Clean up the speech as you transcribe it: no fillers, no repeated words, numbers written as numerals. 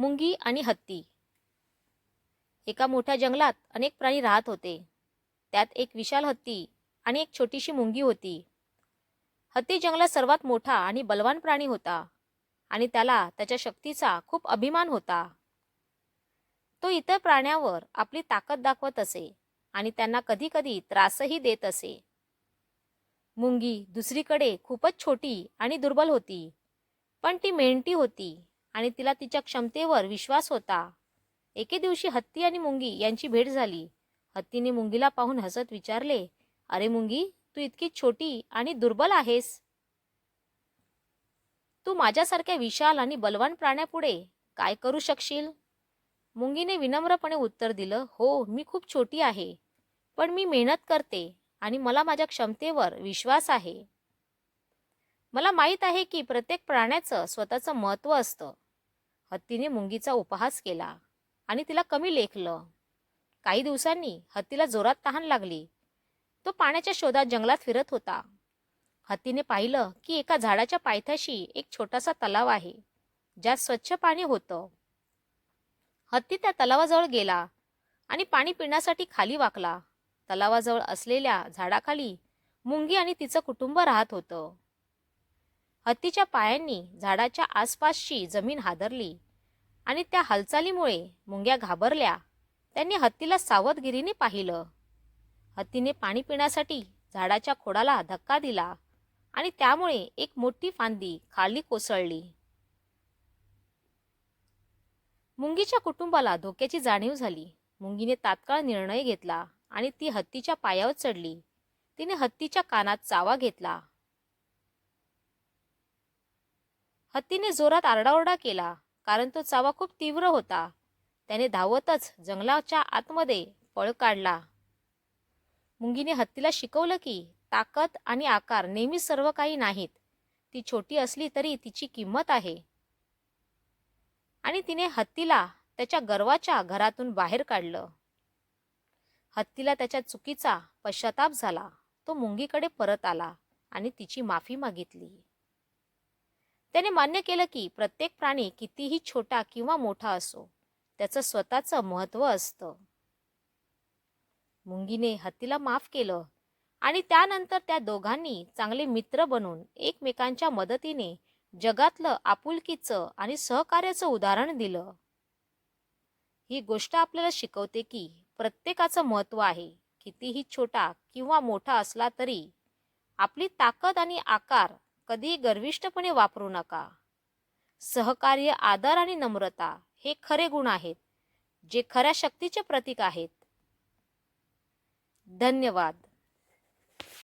मुंगी आणि हत्ती. एका मोठ्या जंगलात अनेक प्राणी राहत होते. त्यात एक विशाल हत्ती आणि एक छोटीशी मुंगी होती. हत्ती जंगलात सर्वात मोठा आणि बलवान प्राणी होता आणि त्याला त्याच्या शक्तीचा खूप अभिमान होता. तो इतर प्राण्यांवर आपली ताकद दाखवत असे आणि त्यांना कधीकधी त्रासही देत असे. मुंगी दुसरीकडे खूपच छोटी आणि दुर्बल होती, पण ती मेहनती होती आणि तिला तिच्या क्षमतेवर विश्वास होता. एके दिवशी हत्ती आणि मुंगी यांची भेट झाली. हत्तीने मुंगीला पाहून हसत विचारले, "अरे मुंगी, तू इतकी छोटी आणि दुर्बल आहेस. तू माझ्यासारख्या विशाल आणि बलवान प्राण्यापुढे काय करू शकशील?" मुंगीने विनम्रपणे उत्तर दिलं, "हो, मी खूप छोटी आहे, पण मी मेहनत करते आणि मला माझ्या क्षमतेवर विश्वास आहे. मला माहीत आहे की प्रत्येक प्राण्याचं स्वतःचं महत्त्व असतं." हत्तीने मुंगीचा उपहास केला आणि तिला कमी लेखलं. काही दिवसांनी हत्तीला जोरात तहान लागली. तो पाण्याच्या शोधात जंगलात फिरत होता. हत्तीने पाहिलं की एका झाडाच्या पायथ्याशी एक छोटासा तलाव आहे, ज्यात स्वच्छ पाणी होतं. हत्ती त्या तलावाजवळ गेला आणि पाणी पिण्यासाठी खाली वाकला. तलावाजवळ असलेल्या झाडाखाली मुंगी आणि तिचं कुटुंब राहत होतं. हत्तीच्या पायांनी झाडाच्या आसपासची जमीन हादरली आणि त्या हालचालीमुळे मुंग्या घाबरल्या. त्यांनी हत्तीला सावधगिरीने पाहिलं. हत्तीने पाणी पिण्यासाठी झाडाच्या खोडाला धक्का दिला आणि त्यामुळे एक मोठी फांदी खाली कोसळली. मुंगीच्या कुटुंबाला धोक्याची जाणीव झाली. मुंगीने तात्काळ निर्णय घेतला आणि ती हत्तीच्या पायावर चढली. तिने हत्तीच्या कानात चावा घेतला. हत्तीने जोरात आरडाओरडा केला, कारण तो चावा खूप तीव्र होता. त्याने धावतच जंगलाच्या आतमध्ये पळ काढला. मुंगीने हत्तीला शिकवलं की ताकद आणि आकार नेहमी सर्व काही नाहीत. ती छोटी असली तरी तिची किंमत आहे. आणि तिने हत्तीला त्याच्या गर्वाच्या घरातून बाहेर काढलं. हत्तीला त्याच्या चुकीचा पश्चाताप झाला. तो मुंगीकडे परत आला आणि तिची माफी मागितली. त्याने मान्य केलं की प्रत्येक प्राणी कितीही छोटा किंवा मोठा असो, त्याचं स्वतःचं महत्त्व असतं. मुंगीने हत्तीला माफ केलं आणि त्यानंतर त्या दोघांनी चांगले मित्र बनून एकमेकांच्या मदतीने जगातलं आपुलकीचं आणि सहकार्याचं उदाहरण दिलं. ही गोष्ट आपल्याला शिकवते की प्रत्येकाचं महत्त्व आहे. कितीही छोटा किंवा मोठा असला तरी आपली ताकद आणि आकार कधीही गर्विष्ठपणे वापरू नका. सहकार्य, आदर आणि नम्रता हे खरे गुण आहेत, जे खऱ्या शक्तीचे प्रतीक आहेत. धन्यवाद.